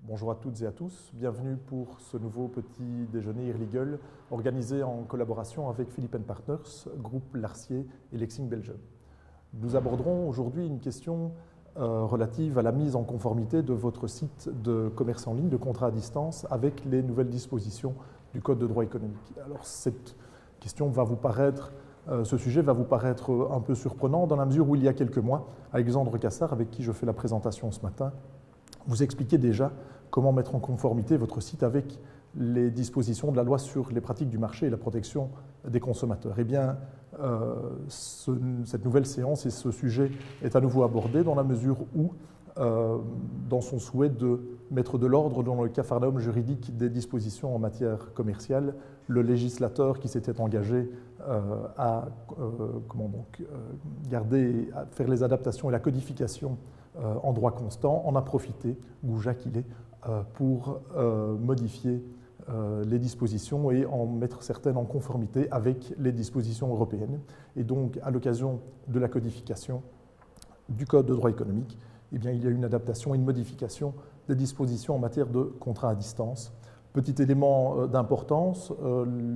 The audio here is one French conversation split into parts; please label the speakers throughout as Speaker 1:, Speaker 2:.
Speaker 1: Bonjour à toutes et à tous, bienvenue pour ce nouveau petit déjeuner Earlegal organisé en collaboration avec Philipp & Partners, groupe Larcier et Lexing Belgium. Nous aborderons aujourd'hui une question relative à la mise en conformité de votre site de commerce en ligne, de contrat à distance, avec les nouvelles dispositions du Code de droit économique. Alors cette question va vous paraître, ce sujet va vous paraître un peu surprenant dans la mesure où il y a quelques mois, Alexandre Cassard, avec qui je fais la présentation ce matin, vous expliquait déjà comment mettre en conformité votre site avec les dispositions de la loi sur les pratiques du marché et la protection des consommateurs. Eh bien, cette nouvelle séance et ce sujet est à nouveau abordé dans la mesure où, dans son souhait de mettre de l'ordre dans le capharnaüm juridique des dispositions en matière commerciale, le législateur qui s'était engagé à faire les adaptations et la codification en droit constant en a profité, goujat qu'il est, pour modifier les dispositions et en mettre certaines en conformité avec les dispositions européennes. Et donc, à l'occasion de la codification du Code de droit économique, eh bien, il y a une adaptation et une modification des dispositions en matière de contrat à distance. Petit élément d'importance,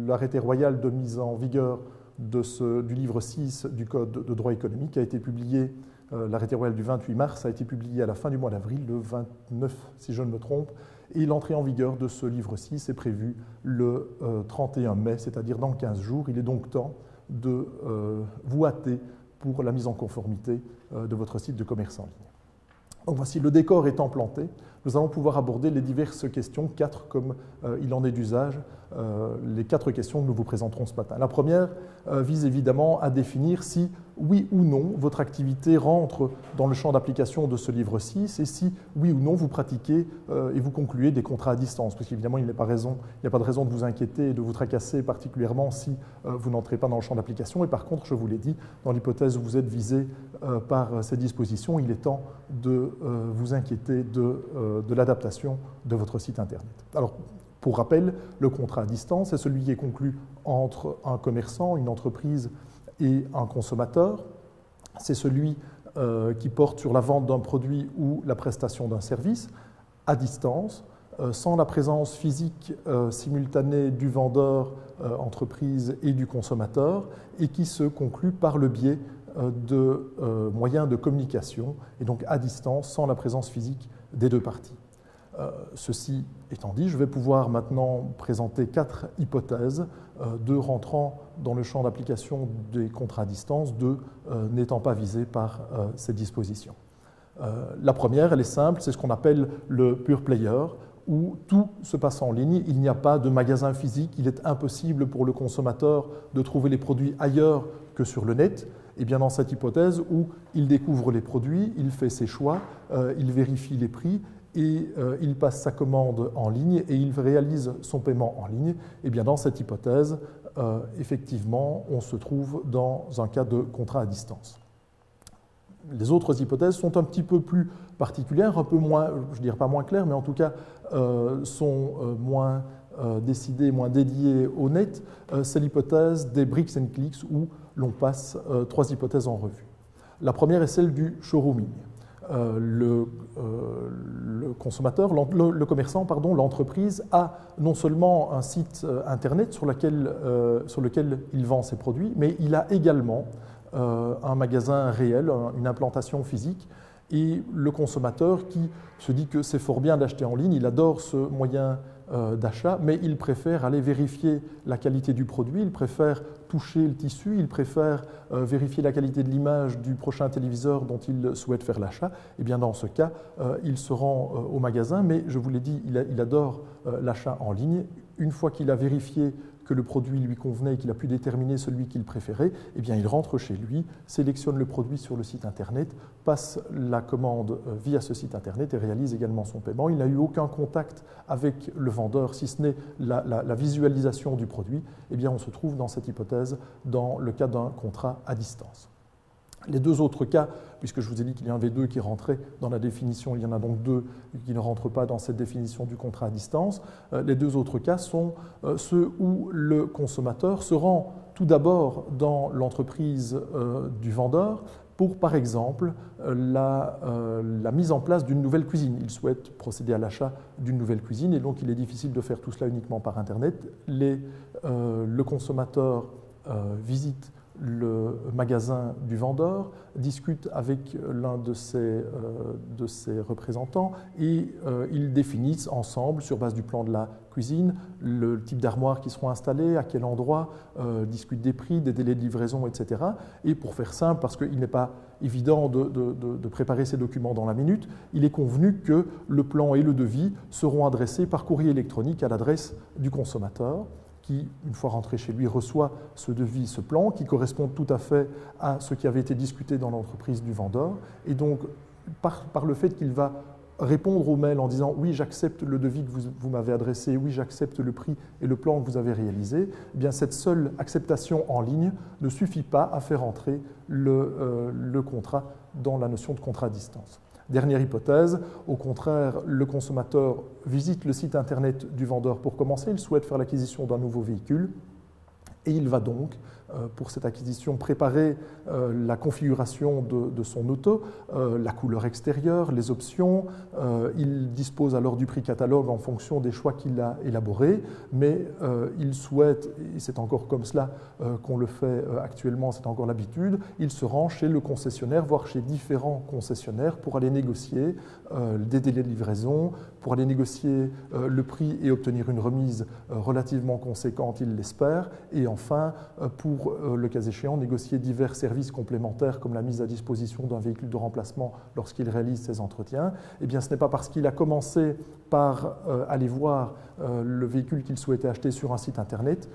Speaker 1: l'arrêté royal de mise en vigueur du livre 6 du Code de droit économique a été publié. L'arrêté royal du 28 mars a été publié à la fin du mois d'avril, le 29 si je ne me trompe, et l'entrée en vigueur de ce livre 6 est prévue le 31 mai, c'est-à-dire dans 15 jours. Il est donc temps de vous hâter pour la mise en conformité de votre site de commerce en ligne. Donc voici, le décor étant planté, nous allons pouvoir aborder les diverses questions, 4 comme il en est d'usage, les 4 questions que nous vous présenterons ce matin. La première vise évidemment à définir si, oui ou non, votre activité rentre dans le champ d'application de ce livre 6 et si, oui ou non, vous pratiquez et vous concluez des contrats à distance. Parce qu'évidemment, il n'y a pas de raison de vous inquiéter et de vous tracasser particulièrement si vous n'entrez pas dans le champ d'application. Et par contre, je vous l'ai dit, dans l'hypothèse où vous êtes visé par ces dispositions, il est temps de vous inquiéter de l'adaptation de votre site Internet. Alors, pour rappel, le contrat à distance est celui qui est conclu entre un commerçant, une entreprise et un consommateur. C'est celui qui porte sur la vente d'un produit ou la prestation d'un service à distance, sans la présence physique simultanée du vendeur, entreprise et du consommateur, et qui se conclut par le biais de moyens de communication, et donc à distance, sans la présence physique des deux parties. Ceci étant dit, je vais pouvoir maintenant présenter 4 hypothèses, 2 rentrant dans le champ d'application des contrats à distance, 2 n'étant pas visés par ces dispositions. La première, elle est simple, c'est ce qu'on appelle le pure player, où tout se passe en ligne, il n'y a pas de magasin physique, il est impossible pour le consommateur de trouver les produits ailleurs que sur le net. Et bien dans cette hypothèse où il découvre les produits, il fait ses choix, il vérifie les prix, et il passe sa commande en ligne et il réalise son paiement en ligne, et bien dans cette hypothèse, effectivement, on se trouve dans un cas de contrat à distance. Les autres hypothèses sont un petit peu plus particulières, un peu moins, je ne dirais pas moins claires, mais en tout cas sont moins décidées, moins dédiées au net. C'est l'hypothèse des bricks and clicks où l'on passe 3 hypothèses en revue. La première est celle du showrooming. Le consommateur, le commerçant, pardon, l'entreprise a non seulement un site internet sur lequel il vend ses produits, mais il a également un magasin réel, une implantation physique, et le consommateur qui se dit que c'est fort bien d'acheter en ligne, il adore ce moyen d'achat, mais il préfère aller vérifier la qualité du produit, il préfère toucher le tissu, il préfère vérifier la qualité de l'image du prochain téléviseur dont il souhaite faire l'achat. Et bien dans ce cas, il se rend au magasin, mais je vous l'ai dit, il adore l'achat en ligne. Une fois qu'il a vérifié que le produit lui convenait et qu'il a pu déterminer celui qu'il préférait, eh bien il rentre chez lui, sélectionne le produit sur le site Internet, passe la commande via ce site Internet et réalise également son paiement. Il n'a eu aucun contact avec le vendeur, si ce n'est la visualisation du produit. Eh bien on se trouve dans cette hypothèse dans le cas d'un contrat à distance. Les 2 autres cas, puisque je vous ai dit qu'il y en avait 2 qui rentraient dans la définition, il y en a donc 2 qui ne rentrent pas dans cette définition du contrat à distance. Les 2 autres cas sont ceux où le consommateur se rend tout d'abord dans l'entreprise du vendeur, pour, par exemple, la mise en place d'une nouvelle cuisine. Il souhaite procéder à l'achat d'une nouvelle cuisine et donc il est difficile de faire tout cela uniquement par Internet. Le consommateur visite le magasin du vendeur, discute avec l'un de ses représentants et ils définissent ensemble, sur base du plan de la cuisine, le type d'armoire qui seront installées, à quel endroit, discutent des prix, des délais de livraison, etc. Et pour faire simple, parce qu'il n'est pas évident de préparer ces documents dans la minute, il est convenu que le plan et le devis seront adressés par courrier électronique à l'adresse du consommateur, qui, une fois rentré chez lui, reçoit ce devis, ce plan, qui correspond tout à fait à ce qui avait été discuté dans l'entreprise du vendeur. Et donc, par le fait qu'il va répondre au mail en disant « oui, j'accepte le devis que vous m'avez adressé, oui, j'accepte le prix et le plan que vous avez réalisé », eh bien, cette seule acceptation en ligne ne suffit pas à faire entrer le contrat dans la notion de contrat à distance. Dernière hypothèse, au contraire, le consommateur visite le site internet du vendeur pour commencer, il souhaite faire l'acquisition d'un nouveau véhicule et il va donc, pour cette acquisition, préparer la configuration de son auto, la couleur extérieure, les options. Il dispose alors du prix catalogue en fonction des choix qu'il a élaborés, mais il souhaite, et c'est encore comme cela qu'on le fait actuellement, c'est encore l'habitude, il se rend chez le concessionnaire, voire chez différents concessionnaires pour aller négocier des délais de livraison, pour aller négocier le prix et obtenir une remise relativement conséquente, il l'espère, et enfin, pour le cas échéant, négocier divers services complémentaires comme la mise à disposition d'un véhicule de remplacement lorsqu'il réalise ses entretiens. Eh bien, ce n'est pas parce qu'il a commencé par aller voir le véhicule qu'il souhaitait acheter sur un site internet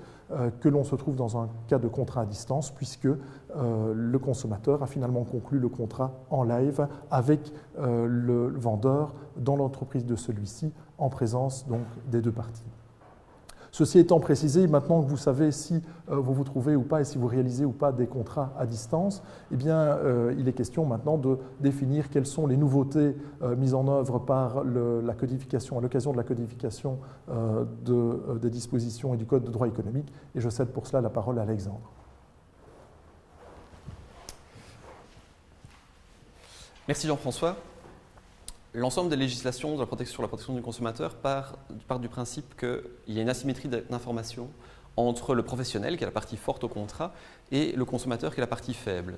Speaker 1: que l'on se trouve dans un cas de contrat à distance, puisque le consommateur a finalement conclu le contrat en live avec le vendeur dans l'entreprise de celui-ci, en présence donc des deux parties. Ceci étant précisé, maintenant que vous savez si vous vous trouvez ou pas et si vous réalisez ou pas des contrats à distance, eh bien, il est question maintenant de définir quelles sont les nouveautés mises en œuvre par la codification, à l'occasion de la codification des dispositions et du Code de droit économique. Et je cède pour cela la parole à Alexandre.
Speaker 2: Merci Jean-François. L'ensemble des législations sur la protection du consommateur part du principe qu'il y a une asymétrie d'information entre le professionnel, qui est la partie forte au contrat, et le consommateur, qui est la partie faible.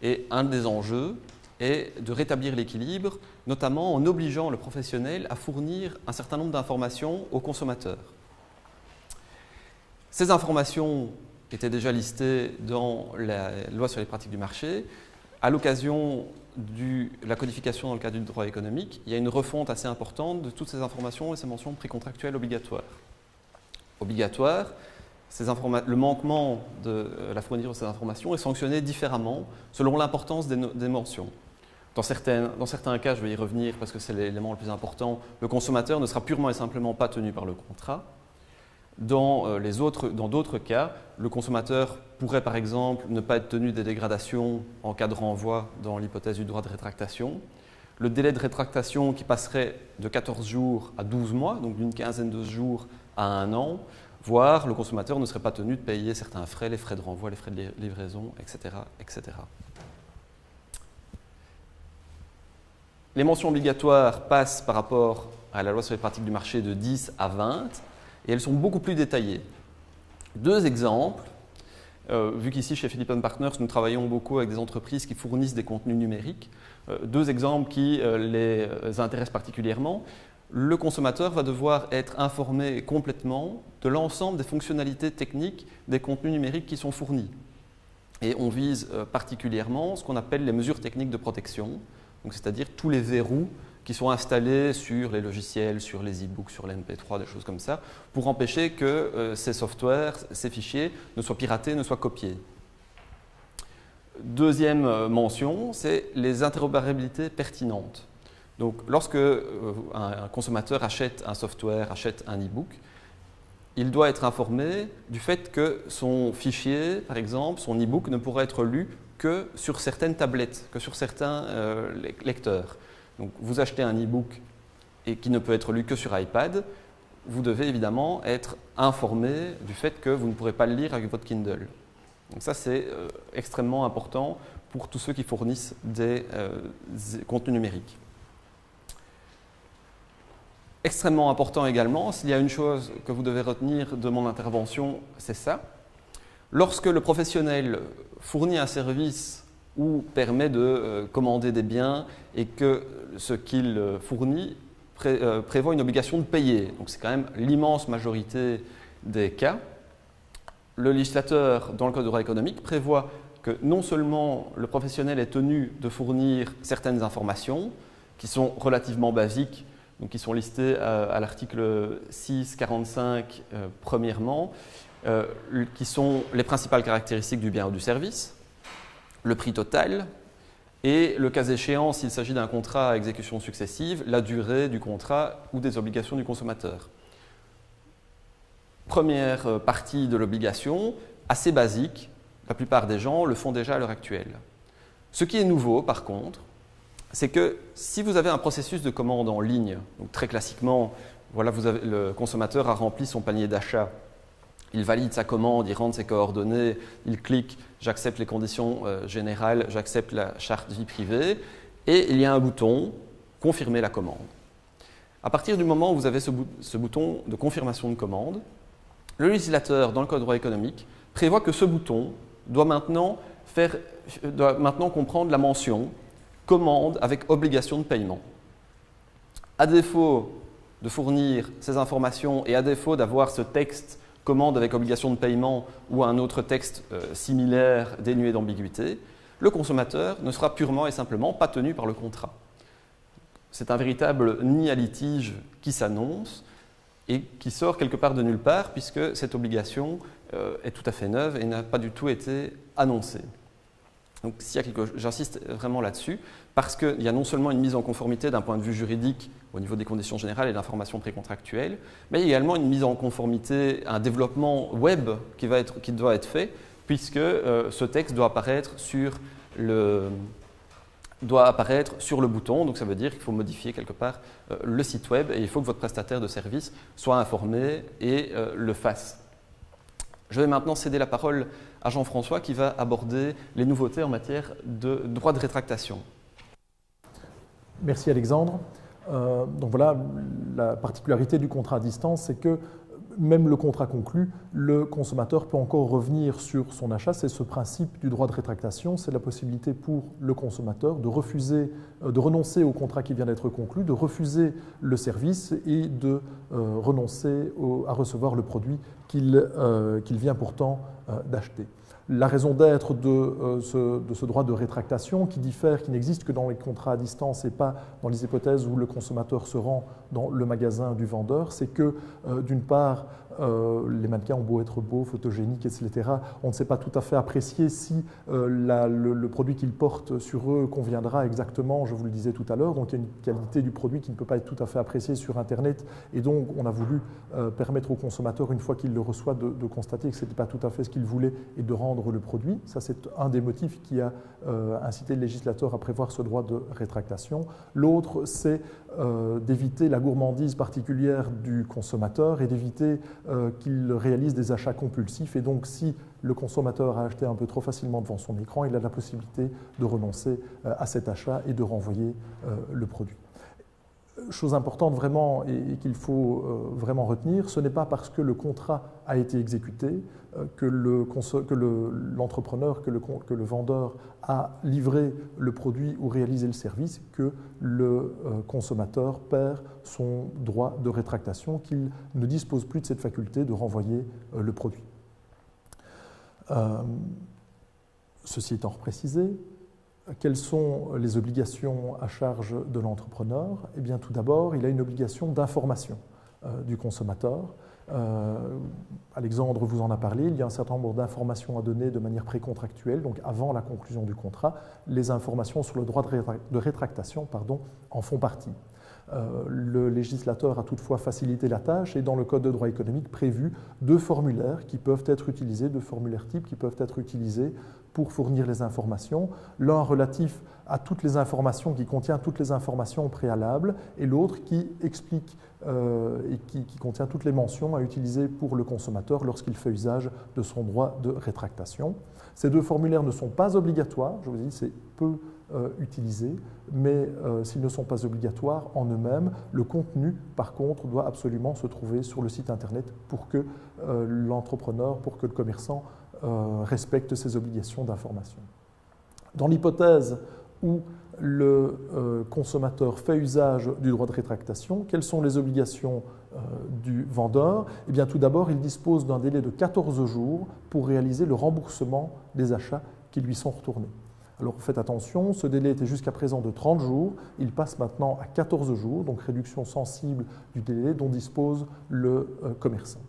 Speaker 2: Et un des enjeux est de rétablir l'équilibre, notamment en obligeant le professionnel à fournir un certain nombre d'informations au consommateur. Ces informations étaient déjà listées dans la loi sur les pratiques du marché. À l'occasion de la codification dans le cadre du droit économique, il y a une refonte assez importante de toutes ces informations et ces mentions précontractuelles obligatoires. Obligatoires, le manquement de la fourniture de ces informations est sanctionné différemment selon l'importance des mentions. Dans certains cas, je vais y revenir parce que c'est l'élément le plus important, le consommateur ne sera purement et simplement pas tenu par le contrat. Dans d'autres cas, le consommateur pourrait par exemple ne pas être tenu des dégradations en cas de renvoi dans l'hypothèse du droit de rétractation. Le délai de rétractation qui passerait de 14 jours à 12 mois, donc d'une quinzaine de jours à 1 an, voire le consommateur ne serait pas tenu de payer certains frais, les frais de renvoi, les frais de livraison, etc., etc. Les mentions obligatoires passent par rapport à la loi sur les pratiques du marché de 10 à 20. Et elles sont beaucoup plus détaillées. Deux exemples, vu qu'ici chez Philips & Partners, nous travaillons beaucoup avec des entreprises qui fournissent des contenus numériques, deux exemples qui les intéressent particulièrement. Le consommateur va devoir être informé complètement de l'ensemble des fonctionnalités techniques des contenus numériques qui sont fournis. Et on vise particulièrement ce qu'on appelle les mesures techniques de protection, c'est-à-dire tous les verrous qui sont installés sur les logiciels, sur les e-books, sur les MP3, des choses comme ça, pour empêcher que ces softwares, ces fichiers ne soient piratés, ne soient copiés. Deuxième mention, c'est les interopérabilités pertinentes. Donc, lorsque un consommateur achète un software, achète un e-book, il doit être informé du fait que son fichier, par exemple, son e-book, ne pourra être lu que sur certaines tablettes, que sur certains lecteurs. Donc, vous achetez un e-book et qui ne peut être lu que sur iPad, vous devez évidemment être informé du fait que vous ne pourrez pas le lire avec votre Kindle. Donc ça, c'est extrêmement important pour tous ceux qui fournissent des contenus numériques. Extrêmement important également, s'il y a une chose que vous devez retenir de mon intervention, c'est ça. Lorsque le professionnel fournit un service ou permet de commander des biens et que ce qu'il fournit prévoit une obligation de payer, donc c'est quand même l'immense majorité des cas, le législateur, dans le Code de droit économique, prévoit que non seulement le professionnel est tenu de fournir certaines informations qui sont relativement basiques, donc qui sont listées à l'article 645 premièrement, qui sont les principales caractéristiques du bien ou du service, le prix total et, le cas échéant, s'il s'agit d'un contrat à exécution successive, la durée du contrat ou des obligations du consommateur. Première partie de l'obligation, assez basique, la plupart des gens le font déjà à l'heure actuelle. Ce qui est nouveau, par contre, c'est que si vous avez un processus de commande en ligne, donc très classiquement, voilà, le consommateur a rempli son panier d'achat, il valide sa commande, il rentre ses coordonnées, il clique « J'accepte les conditions générales, j'accepte la charte vie privée » et il y a un bouton « Confirmer la commande ». À partir du moment où vous avez ce bouton de confirmation de commande, le législateur, dans le Code de droit économique, prévoit que ce bouton doit maintenant comprendre la mention « Commande avec obligation de paiement ». À défaut de fournir ces informations et à défaut d'avoir ce texte « Commande avec obligation de paiement » ou un autre texte similaire dénué d'ambiguïté, le consommateur ne sera purement et simplement pas tenu par le contrat. C'est un véritable nid à litige qui s'annonce et qui sort quelque part de nulle part puisque cette obligation est tout à fait neuve et n'a pas du tout été annoncée. Donc, j'insiste vraiment là-dessus parce qu'il y a non seulement une mise en conformité d'un point de vue juridique au niveau des conditions générales et d'informations précontractuelles, mais également une mise en conformité, un développement web qui doit être fait puisque ce texte doit apparaître sur le bouton, donc ça veut dire qu'il faut modifier quelque part le site web et il faut que votre prestataire de service soit informé et le fasse. Je vais maintenant céder la parole à Jean-François qui va aborder les nouveautés en matière de droit de rétractation.
Speaker 1: Merci Alexandre. Donc voilà, la particularité du contrat à distance, c'est que même le contrat conclu, le consommateur peut encore revenir sur son achat. C'est ce principe du droit de rétractation, c'est la possibilité pour le consommateur de renoncer au contrat qui vient d'être conclu, de refuser le service et de renoncer à recevoir le produit qu'il vient pourtant d'acheter. La raison d'être de ce droit de rétractation qui n'existe que dans les contrats à distance et pas dans les hypothèses où le consommateur se rend dans le magasin du vendeur, c'est que d'une part, les mannequins ont beau être beaux, photogéniques, etc. On ne sait pas tout à fait apprécier si le produit qu'ils portent sur eux conviendra exactement, je vous le disais tout à l'heure. Donc il y a une qualité du produit qui ne peut pas être tout à fait appréciée sur Internet. Et donc on a voulu permettre au consommateur, une fois qu'il le reçoit, de constater que ce n'était pas tout à fait ce qu'il voulait et de rendre le produit. Ça, c'est un des motifs qui a incité le législateur à prévoir ce droit de rétractation. L'autre, c'est d'éviter la gourmandise particulière du consommateur et d'éviter qu'il réalise des achats compulsifs. Et donc, si le consommateur a acheté un peu trop facilement devant son écran, il a la possibilité de renoncer à cet achat et de renvoyer le produit. Chose importante vraiment et qu'il faut vraiment retenir, ce n'est pas parce que le contrat a été exécuté que l'entrepreneur, que le vendeur a livré le produit ou réalisé le service que le consommateur perd son droit de rétractation, qu'il ne dispose plus de cette faculté de renvoyer le produit. Ceci étant précisé, quelles sont les obligations à charge de l'entrepreneur? Eh bien, tout d'abord, il a une obligation d'information du consommateur. Alexandre vous en a parlé, il y a un certain nombre d'informations à donner de manière précontractuelle, donc avant la conclusion du contrat. Les informations sur le droit de rétractation en font partie. Le législateur a toutefois facilité la tâche et dans le Code de droit économique prévu deux formulaires qui peuvent être utilisés, deux formulaires types qui peuvent être utilisés pour fournir les informations. L'un relatif a toutes les informations, qui contient toutes les informations préalables, et l'autre qui explique et qui contient toutes les mentions à utiliser pour le consommateur lorsqu'il fait usage de son droit de rétractation. Ces deux formulaires ne sont pas obligatoires, je vous dis, c'est peu utilisé, mais s'ils ne sont pas obligatoires en eux-mêmes, le contenu, par contre, doit absolument se trouver sur le site Internet pour que l'entrepreneur, pour que le commerçant respecte ses obligations d'information. Dans l'hypothèse où le consommateur fait usage du droit de rétractation, quelles sont les obligations du vendeur? Eh bien, tout d'abord, il dispose d'un délai de 14 jours pour réaliser le remboursement des achats qui lui sont retournés. Alors faites attention, ce délai était jusqu'à présent de 30 jours, il passe maintenant à 14 jours, donc réduction sensible du délai dont dispose le commerçant.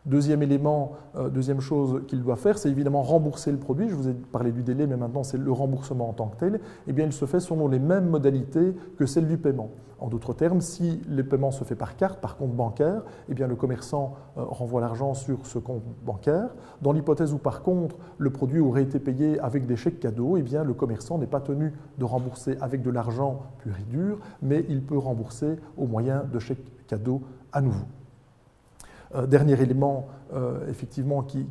Speaker 1: Deuxième élément, deuxième chose qu'il doit faire, c'est évidemment rembourser le produit. Je vous ai parlé du délai, mais maintenant c'est le remboursement en tant que tel. Eh bien, il se fait selon les mêmes modalités que celles du paiement. En d'autres termes, si le paiement se fait par carte, par compte bancaire, eh bien, le commerçant renvoie l'argent sur ce compte bancaire. Dans l'hypothèse où, par contre, le produit aurait été payé avec des chèques cadeaux, eh bien, le commerçant n'est pas tenu de rembourser avec de l'argent pur et dur, mais il peut rembourser au moyen de chèques cadeaux à nouveau. Dernier élément, effectivement, qui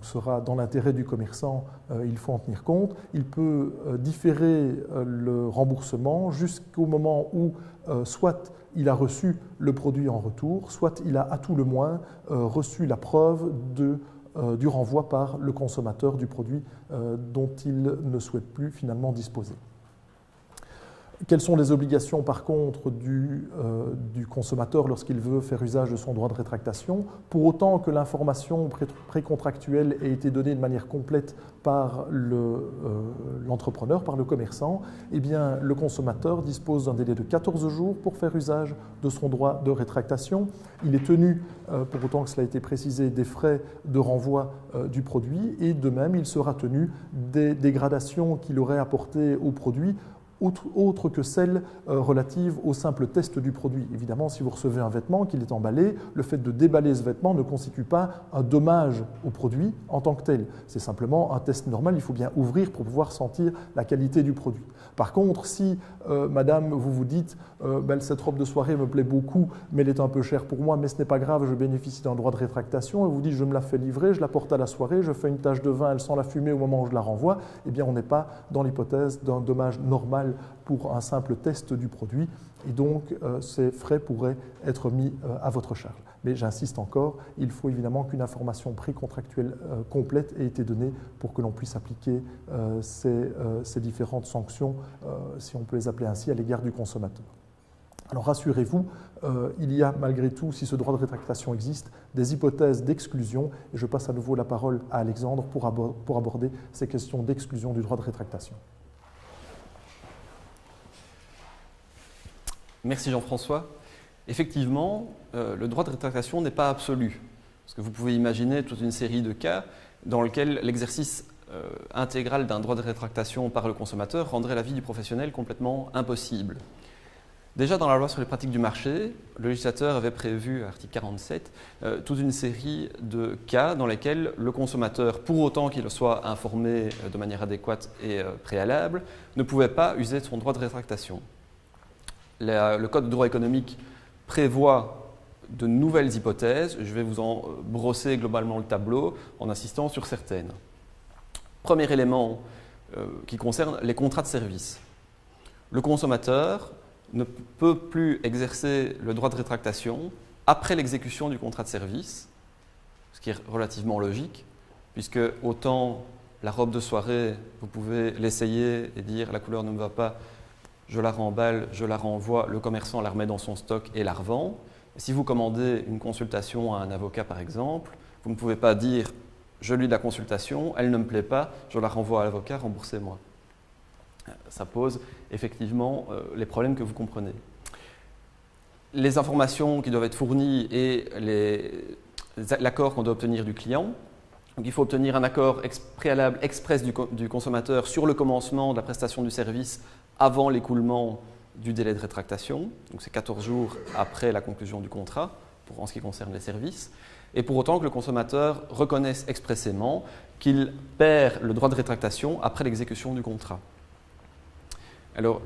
Speaker 1: sera dans l'intérêt du commerçant, il faut en tenir compte. Il peut différer le remboursement jusqu'au moment où soit il a reçu le produit en retour, soit il a à tout le moins reçu la preuve du renvoi par le consommateur du produit dont il ne souhaite plus finalement disposer. Quelles sont les obligations, par contre, du consommateur lorsqu'il veut faire usage de son droit de rétractation? Pour autant que l'information précontractuelle ait été donnée de manière complète par l'entrepreneur, par le commerçant, eh bien, le consommateur dispose d'un délai de 14 jours pour faire usage de son droit de rétractation. Il est tenu, pour autant que cela a été précisé, des frais de renvoi du produit, et de même, il sera tenu des dégradations qu'il aurait apportées au produit, autre que celle relative au simple test du produit. Évidemment, si vous recevez un vêtement, qu'il est emballé, le fait de déballer ce vêtement ne constitue pas un dommage au produit en tant que tel. C'est simplement un test normal, il faut bien ouvrir pour pouvoir sentir la qualité du produit. Par contre, si, madame, vous vous dites cette robe de soirée me plaît beaucoup, mais elle est un peu chère pour moi, mais ce n'est pas grave, je bénéficie d'un droit de rétractation, et vous dites je me la fais livrer, je la porte à la soirée, je fais une tache de vin, elle sent la fumée au moment où je la renvoie, eh bien on n'est pas dans l'hypothèse d'un dommage normal pour un simple test du produit, et donc ces frais pourraient être mis à votre charge. Mais j'insiste encore, il faut évidemment qu'une information précontractuelle complète ait été donnée pour que l'on puisse appliquer ces différentes sanctions, si on peut les appeler ainsi, à l'égard du consommateur. Alors rassurez-vous, il y a malgré tout, si ce droit de rétractation existe, des hypothèses d'exclusion, et je passe à nouveau la parole à Alexandre pour aborder ces questions d'exclusion du droit de rétractation.
Speaker 2: Merci Jean-François. Effectivement, le droit de rétractation n'est pas absolu, parce que vous pouvez imaginer toute une série de cas dans lesquels l'exercice intégral d'un droit de rétractation par le consommateur rendrait la vie du professionnel complètement impossible. Déjà dans la loi sur les pratiques du marché, le législateur avait prévu, à l'article 47, toute une série de cas dans lesquels le consommateur, pour autant qu'il soit informé de manière adéquate et préalable, ne pouvait pas user de son droit de rétractation. Le Code de droit économique prévoit de nouvelles hypothèses. Je vais vous en brosser globalement le tableau en insistant sur certaines. Premier élément qui concerne les contrats de service. Le consommateur ne peut plus exercer le droit de rétractation après l'exécution du contrat de service, ce qui est relativement logique, puisque autant la robe de soirée, vous pouvez l'essayer et dire la couleur ne me va pas, je la remballe, je la renvoie, le commerçant la remet dans son stock et la revend. Si vous commandez une consultation à un avocat par exemple, vous ne pouvez pas dire je lis la consultation, elle ne me plaît pas, je la renvoie à l'avocat, remboursez-moi. Ça pose effectivement les problèmes que vous comprenez. Les informations qui doivent être fournies et l'accord qu'on doit obtenir du client. Donc il faut obtenir un accord préalable express du consommateur sur le commencement de la prestation du service avant l'écoulement du délai de rétractation, donc c'est 14 jours après la conclusion du contrat, en ce qui concerne les services, et pour autant que le consommateur reconnaisse expressément qu'il perd le droit de rétractation après l'exécution du contrat. Alors,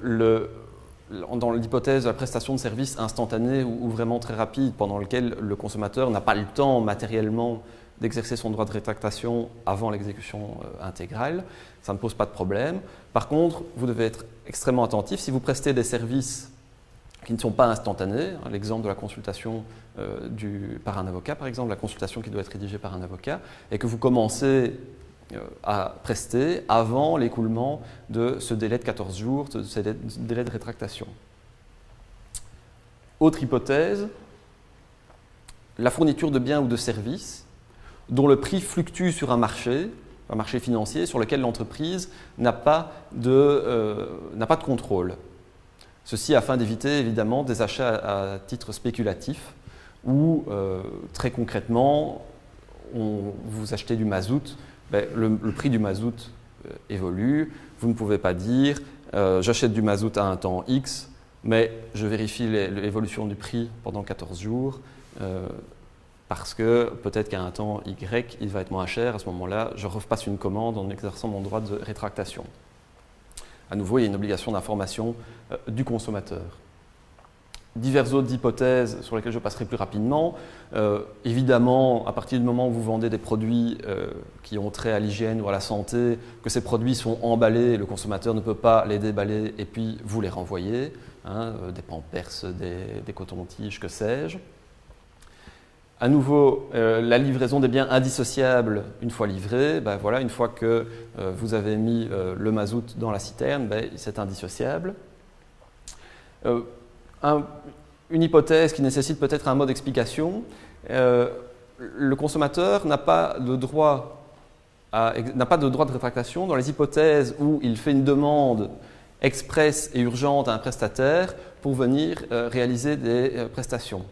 Speaker 2: dans l'hypothèse de la prestation de service instantanée ou vraiment très rapide, pendant lequel le consommateur n'a pas le temps matériellement d'exercer son droit de rétractation avant l'exécution intégrale, ça ne pose pas de problème. Par contre, vous devez être extrêmement attentif. Si vous prestez des services qui ne sont pas instantanés, l'exemple de la consultation par un avocat, par exemple, la consultation qui doit être rédigée par un avocat, et que vous commencez à prester avant l'écoulement de ce délai de 14 jours, de ce délai de rétractation. Autre hypothèse, la fourniture de biens ou de services dont le prix fluctue sur un marché financier sur lequel l'entreprise n'a pas de contrôle. Ceci afin d'éviter évidemment des achats à titre spéculatif où très concrètement, vous achetez du mazout, le prix du mazout évolue, vous ne pouvez pas dire j'achète du mazout à un temps X, mais je vérifie l'évolution du prix pendant 14 jours parce que peut-être qu'à un temps Y, il va être moins cher. À ce moment-là, je repasse une commande en exerçant mon droit de rétractation. À nouveau, il y a une obligation d'information du consommateur. Diverses autres hypothèses sur lesquelles je passerai plus rapidement. Évidemment, à partir du moment où vous vendez des produits qui ont trait à l'hygiène ou à la santé, que ces produits sont emballés, le consommateur ne peut pas les déballer et puis vous les renvoyer, des Pampers, des cotons-tiges, que sais-je. À nouveau, la livraison des biens indissociables une fois livrés, une fois que vous avez mis le mazout dans la citerne, c'est indissociable. Une hypothèse qui nécessite peut-être un mode d'explication, le consommateur n'a pas de droit de rétractation dans les hypothèses où il fait une demande expresse et urgente à un prestataire pour venir réaliser des prestations.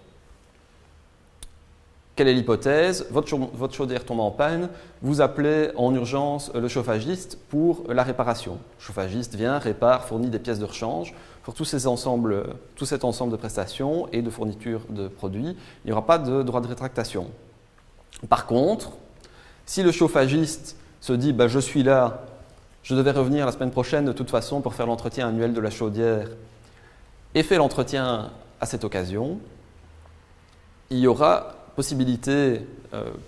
Speaker 2: Quelle est l'hypothèse? Votre chaudière tombe en panne, vous appelez en urgence le chauffagiste pour la réparation. Le chauffagiste vient, répare, fournit des pièces de rechange. Pour tout cet ensemble de prestations et de fourniture de produits, il n'y aura pas de droit de rétractation. Par contre, si le chauffagiste se dit je suis là, je devais revenir la semaine prochaine de toute façon pour faire l'entretien annuel de la chaudière et fait l'entretien à cette occasion, il y aura possibilité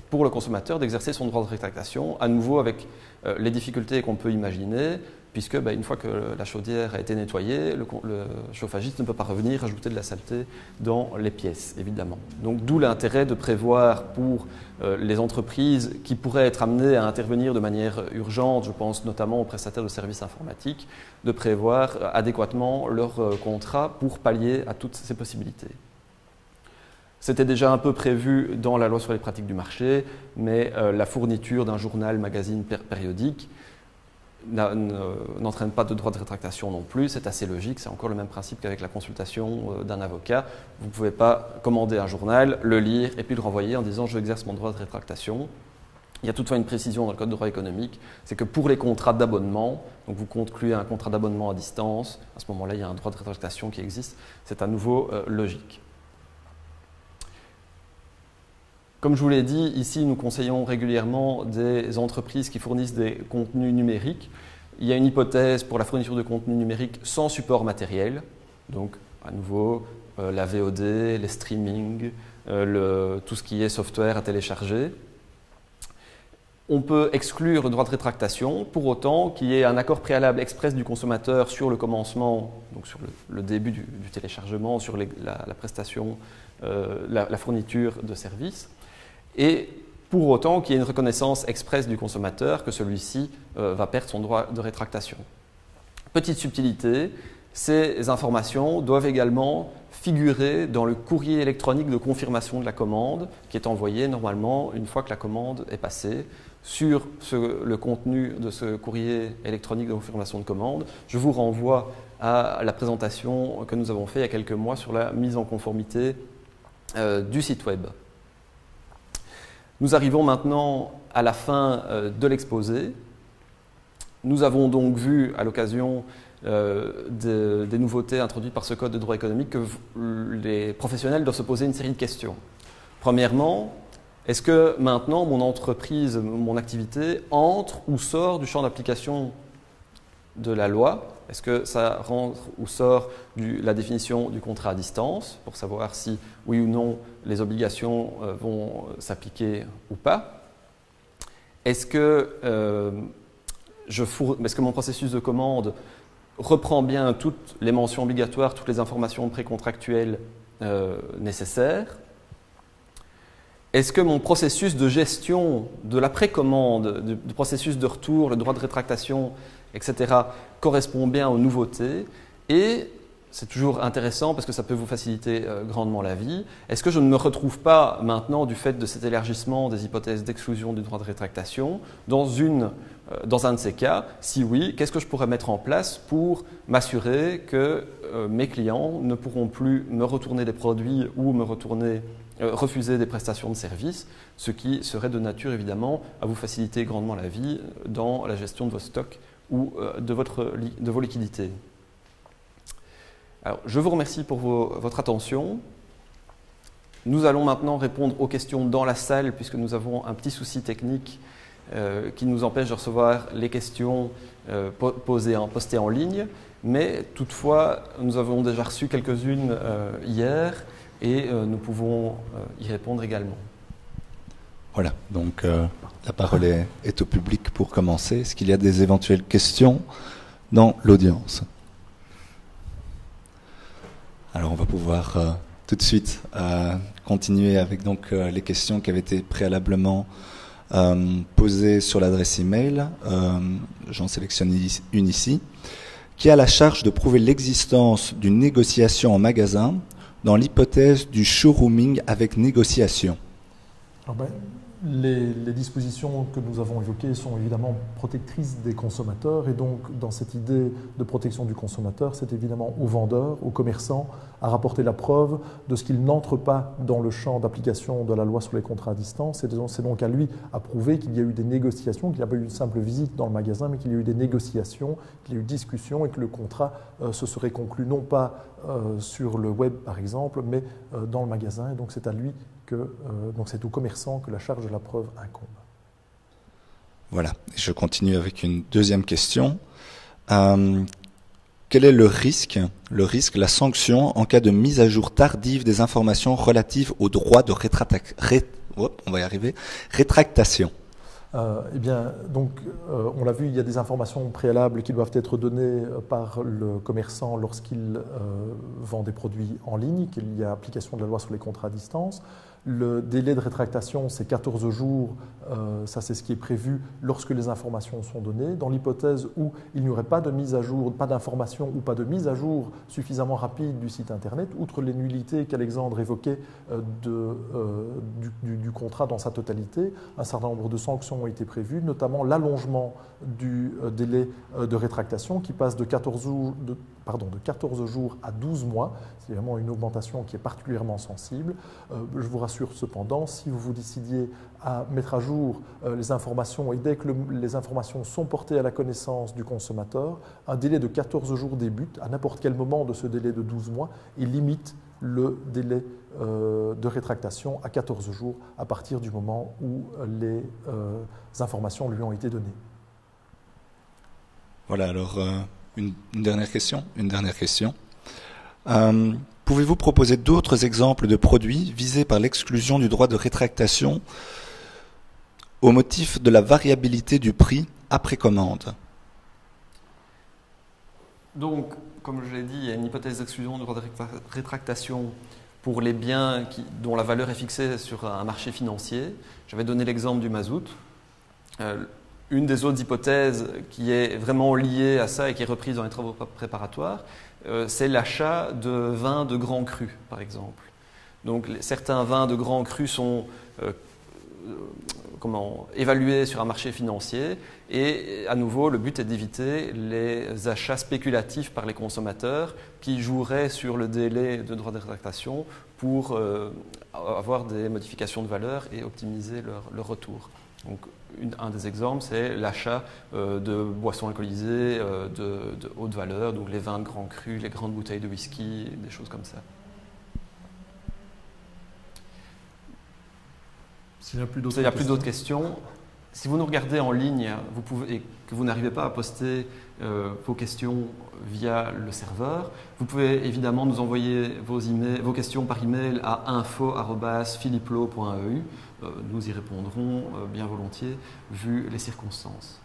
Speaker 2: pour le consommateur d'exercer son droit de rétractation, à nouveau avec les difficultés qu'on peut imaginer, puisque une fois que la chaudière a été nettoyée, le chauffagiste ne peut pas revenir ajouter de la saleté dans les pièces, évidemment. Donc d'où l'intérêt de prévoir pour les entreprises qui pourraient être amenées à intervenir de manière urgente, je pense notamment aux prestataires de services informatiques, de prévoir adéquatement leur contrat pour pallier à toutes ces possibilités. C'était déjà un peu prévu dans la loi sur les pratiques du marché, mais la fourniture d'un journal, magazine périodique n'entraîne pas de droit de rétractation non plus. C'est assez logique, c'est encore le même principe qu'avec la consultation d'un avocat. Vous ne pouvez pas commander un journal, le lire et puis le renvoyer en disant « je exerce mon droit de rétractation ». Il y a toutefois une précision dans le Code de droit économique, c'est que pour les contrats d'abonnement, donc vous concluez un contrat d'abonnement à distance, à ce moment-là il y a un droit de rétractation qui existe, c'est à nouveau logique. Comme je vous l'ai dit, ici nous conseillons régulièrement des entreprises qui fournissent des contenus numériques. Il y a une hypothèse pour la fourniture de contenus numériques sans support matériel, donc à nouveau la VOD, les streamings, tout ce qui est software à télécharger. On peut exclure le droit de rétractation pour autant qu'il y ait un accord préalable express du consommateur sur le commencement, donc sur le début du téléchargement, sur la prestation, la fourniture de services. Et pour autant qu'il y ait une reconnaissance expresse du consommateur que celui-ci va perdre son droit de rétractation. Petite subtilité, ces informations doivent également figurer dans le courrier électronique de confirmation de la commande qui est envoyé normalement une fois que la commande est passée. Sur le contenu de ce courrier électronique de confirmation de commande, je vous renvoie à la présentation que nous avons faite il y a quelques mois sur la mise en conformité du site web. Nous arrivons maintenant à la fin de l'exposé. Nous avons donc vu, à l'occasion des nouveautés introduites par ce Code de droit économique, que les professionnels doivent se poser une série de questions. Premièrement, est-ce que maintenant mon entreprise, mon activité entre ou sort du champ d'application de la loi Est-ce que ça rentre ou sort la définition du contrat à distance, pour savoir si, oui ou non, les obligations vont s'appliquer ou pas? Est-ce que mon processus de commande reprend bien toutes les mentions obligatoires, toutes les informations précontractuelles nécessaires? Est-ce que mon processus de gestion de la précommande, du processus de retour, le droit de rétractation, etc., correspond bien aux nouveautés? Et c'est toujours intéressant parce que ça peut vous faciliter grandement la vie. Est-ce que je ne me retrouve pas maintenant, du fait de cet élargissement des hypothèses d'exclusion du droit de rétractation, dans un de ces cas? Si oui, qu'est-ce que je pourrais mettre en place pour m'assurer que mes clients ne pourront plus me retourner des produits ou refuser des prestations de services, ce qui serait de nature évidemment à vous faciliter grandement la vie dans la gestion de vos stocks ou de vos liquidités. Alors, je vous remercie pour votre attention. Nous allons maintenant répondre aux questions dans la salle puisque nous avons un petit souci technique qui nous empêche de recevoir les questions postées en ligne. Mais toutefois, nous avons déjà reçu quelques-unes hier et nous pouvons y répondre également.
Speaker 3: Voilà, donc la parole est au public pour commencer. Est-ce qu'il y a des éventuelles questions dans l'audience? Alors on va pouvoir tout de suite continuer avec donc, les questions qui avaient été préalablement posées sur l'adresse email. J'en sélectionne une ici. Qui a la charge de prouver l'existence d'une négociation en magasin dans l'hypothèse du showrooming avec négociation?
Speaker 1: Les dispositions que nous avons évoquées sont évidemment protectrices des consommateurs et donc dans cette idée de protection du consommateur, c'est évidemment aux vendeurs, aux commerçants à rapporter la preuve de ce qu'il n'entre pas dans le champ d'application de la loi sur les contrats à distance. C'est donc à lui à prouver qu'il y a eu des négociations, qu'il n'y a pas eu une simple visite dans le magasin, mais qu'il y a eu des négociations, qu'il y a eu discussion et que le contrat se serait conclu non pas sur le web par exemple, mais dans le magasin. Et donc c'est à lui donc c'est au commerçant que la charge de la preuve incombe.
Speaker 3: Voilà, je continue avec une deuxième question. Quel est le risque, la sanction en cas de mise à jour tardive des informations relatives au droit de rétractation?
Speaker 1: Eh bien, donc, on l'a vu, il y a des informations préalables qui doivent être données par le commerçant lorsqu'il vend des produits en ligne, qu'il y a application de la loi sur les contrats à distance. Le délai de rétractation, c'est 14 jours, ça c'est ce qui est prévu lorsque les informations sont données. Dans l'hypothèse où il n'y aurait pas de mise à jour, pas d'information ou pas de mise à jour suffisamment rapide du site internet, outre les nullités qu'Alexandre évoquait du contrat dans sa totalité, un certain nombre de sanctions ont été prévues, notamment l'allongement du délai de rétractation qui passe de 14 jours à 12 mois. C'est vraiment une augmentation qui est particulièrement sensible. Je vous rassure cependant, si vous vous décidiez à mettre à jour les informations et dès que les informations sont portées à la connaissance du consommateur, un délai de 14 jours débute à n'importe quel moment de ce délai de 12 mois et limite le délai de rétractation à 14 jours à partir du moment où les informations lui ont été données.
Speaker 3: Voilà, alors une dernière question. Pouvez-vous proposer d'autres exemples de produits visés par l'exclusion du droit de rétractation au motif de la variabilité du prix après commande?
Speaker 2: Donc, comme je l'ai dit, il y a une hypothèse d'exclusion du droit de rétractation pour les biens dont la valeur est fixée sur un marché financier. J'avais donné l'exemple du mazout. Une des autres hypothèses qui est vraiment liée à ça et qui est reprise dans les travaux préparatoires, c'est l'achat de vins de grands crus, par exemple. Donc, certains vins de grands crus sont évalués sur un marché financier et à nouveau, le but est d'éviter les achats spéculatifs par les consommateurs qui joueraient sur le délai de droit de rétractation pour avoir des modifications de valeur et optimiser leur retour. Donc, un des exemples, c'est l'achat de boissons alcoolisées de haute valeur, donc les vins de grands crus, les grandes bouteilles de whisky, des choses comme ça.
Speaker 1: S'il n'y a plus
Speaker 2: d'autres questions, Si vous nous regardez en ligne et que vous n'arrivez pas à poster vos questions via le serveur, vous pouvez évidemment nous envoyer vos questions par email à info@philippelo.eu. Nous y répondrons bien volontiers vu les circonstances.